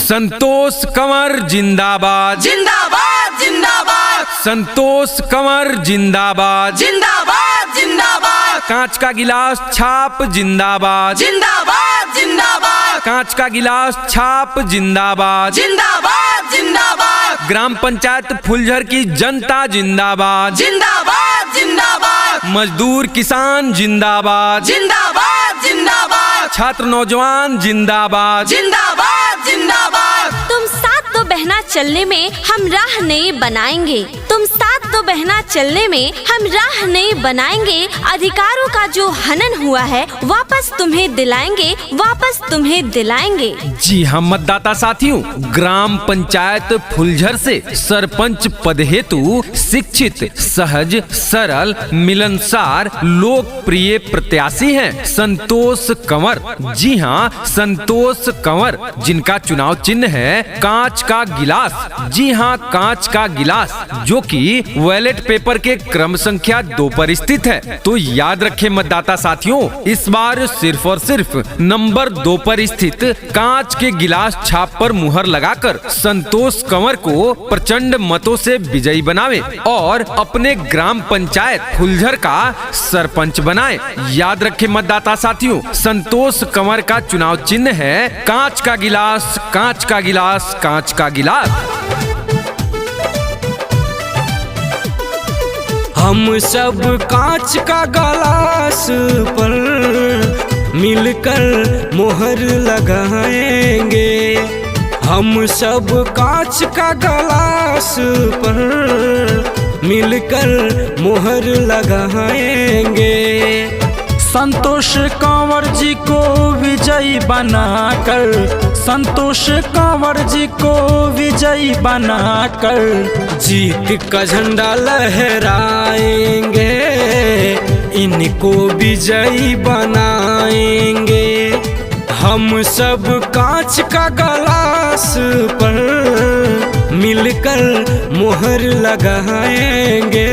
संतोष कंवर जिंदाबाद जिंदाबाद जिंदाबाद संतोष कंवर जिंदाबाद जिंदाबाद जिंदाबाद कांच का गिलास छाप जिंदाबाद जिंदाबाद जिंदाबाद कांच का गिलास छाप जिंदाबाद जिंदाबाद जिंदाबाद ग्राम पंचायत फुलझर की जनता जिंदाबाद जिंदाबाद जिंदाबाद मजदूर किसान जिंदाबाद जिंदाबाद जिंदाबाद छात्र नौजवान जिंदाबाद जिंदाबाद जिंदाबाद तुम साथ तो बहना चलने में हम राह नहीं बनाएंगे। तुम साथ तो बहना चलने में हम राह नहीं बनाएंगे। अधिकारों का जो हनन हुआ है वापस तुम्हें दिलाएंगे, वापस तुम्हें दिलाएंगे। जी हाँ मतदाता साथियों, ग्राम पंचायत फुलझर से सरपंच पद हेतु शिक्षित, सहज, सरल, मिलनसार, लोकप्रिय प्रत्याशी हैं संतोष कंवर। जी हाँ, संतोष कंवर, जिनका चुनाव चिन्ह है कांच का गिलास। जी हाँ, कांच का गिलास, जो कि बैलेट पेपर के क्रम संख्या 2 पर स्थित है। तो याद रखें मतदाता साथियों, इस बार सिर्फ और सिर्फ नंबर 2 पर स्थित कांच के गिलास छाप पर मुहर लगाकर संतोष कंवर को प्रचंड मतों से विजयी बनावे और अपने ग्राम पंचायत फुलझर का सरपंच बनाए। याद रखें मतदाता साथियों, संतोष कंवर का चुनाव चिन्ह है कांच का गिलास, कांच का गिलास, कांच का गिलास। हम सब कांच का गिलास पर मिलकर मोहर लगाएंगे। हम सब कांच का गिलास पर मिलकर मोहर लगाएंगे। संतोष कंवर जी को विजयी बनाकर, संतोष कंवर जी को विजयी बनाकर जीत का झंडा लहराएंगे। इनको विजयी बनाएंगे। हम सब कांच का गिलास पर मिलकर मोहर लगाएंगे।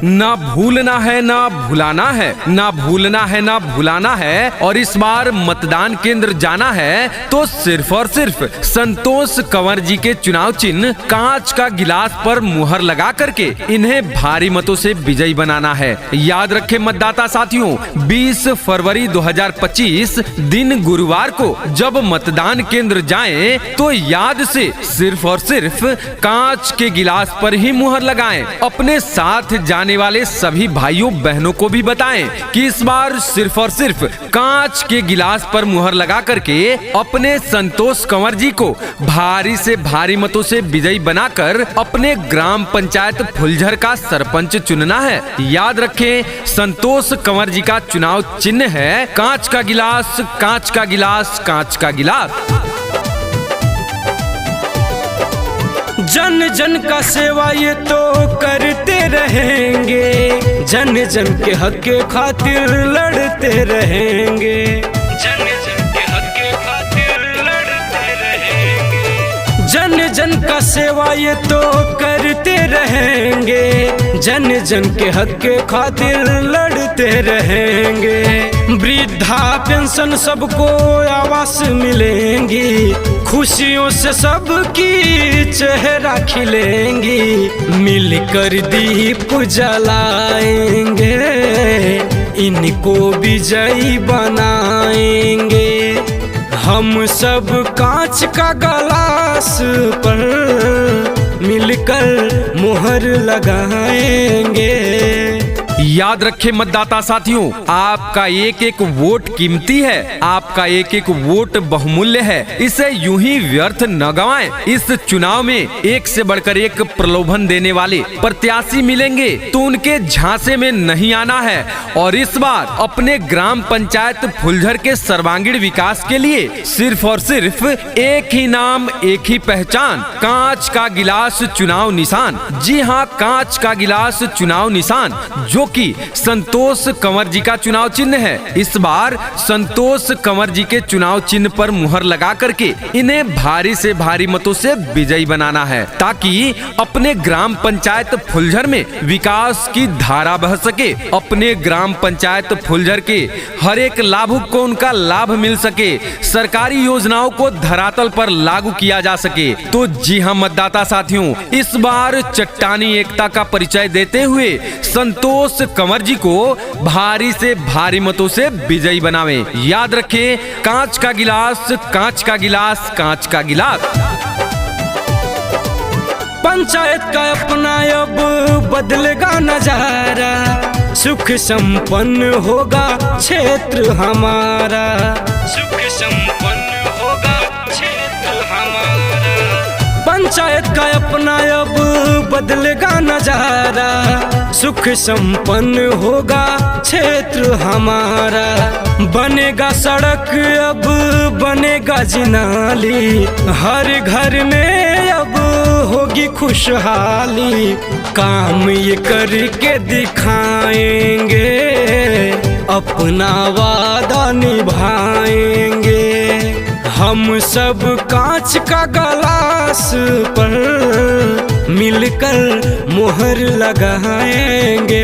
ना भूलना है ना भुलाना है, ना भूलना है ना भुलाना है। और इस बार मतदान केंद्र जाना है तो सिर्फ और सिर्फ संतोष कंवर जी के चुनाव चिन्ह कांच का गिलास पर मुहर लगा करके इन्हें भारी मतों से विजयी बनाना है। याद रखें मतदाता साथियों, 20 फरवरी 2025 दिन गुरुवार को जब मतदान केंद्र जाएं तो याद से सिर्फ और सिर्फ कांच के गिलास पर ही मुहर लगाएं। अपने साथ जाने वाले सभी भाइयों बहनों को भी बताएं कि इस बार सिर्फ और सिर्फ कांच के गिलास पर मुहर लगा करके अपने संतोष कंवर जी को भारी से भारी मतों से विजयी बनाकर अपने ग्राम पंचायत फुलझर का सरपंच चुनना है। याद रखें, संतोष कंवर जी का चुनाव चिन्ह है कांच का गिलास, कांच का गिलास, कांच का गिलास। जन जन का सेवा ये तो करते रहेंगे। जन जन के हक के खातिर लड़ते रहेंगे। जन जन के हक के खातिर लड़ते रहेंगे। जन जन का सेवा ये तो करते रहेंगे। जन जन के हक के खातिर लड़ते रहेंगे। वृद्धा पेंशन सबको आवास मिलेंगी। खुशियों से सबकी चेहरा खिलेंगी। मिलकर दीप जलाएंगे। इनको विजयी बनाएंगे। हम सब कांच का गिलास पर मिलकर मोहर लगाएंगे। याद रखें मतदाता साथियों, आपका एक एक वोट कीमती है, आपका एक एक वोट बहुमूल्य है। इसे यूं ही व्यर्थ न गंवाएं। इस चुनाव में एक से बढ़कर एक प्रलोभन देने वाले प्रत्याशी मिलेंगे तो उनके झांसे में नहीं आना है। और इस बार अपने ग्राम पंचायत फुलझर के सर्वांगीण विकास के लिए सिर्फ और सिर्फ एक ही नाम, एक ही पहचान, कांच का गिलास चुनाव निशान। जी हाँ, कांच का गिलास चुनाव निशान, जो कि कि संतोष कंवर जी का चुनाव चिन्ह है। इस बार संतोष कंवर जी के चुनाव चिन्ह पर मुहर लगा करके इन्हें भारी से भारी मतों से विजयी बनाना है, ताकि अपने ग्राम पंचायत फुलझर में विकास की धारा बह सके, अपने ग्राम पंचायत फुलझर के हर एक लाभुक को उनका लाभ मिल सके, सरकारी योजनाओं को धरातल पर लागू किया जा सके। तो जी हाँ मतदाता साथियों, इस बार चट्टानी एकता का परिचय देते हुए संतोष कंवर जी को भारी से भारी मतों से विजयी बनावें। याद रखें, कांच का गिलास, कांच का गिलास, कांच का गिलास। पंचायत का अपना अब बदलेगा नजारा, सुख संपन्न होगा क्षेत्र हमारा, सुख संपन्न होगा क्षेत्र हमारा। पंचायत का अपना अब बदलेगा नजारा, सुख संपन्न होगा क्षेत्र हमारा। बनेगा सड़क अब बनेगा जिनाली, हर घर में अब होगी खुशहाली। काम ये करके दिखाएंगे, अपना वादा निभाएंगे। हम सब कांच का गिलास पर मिलकर मोहर लगाएंगे।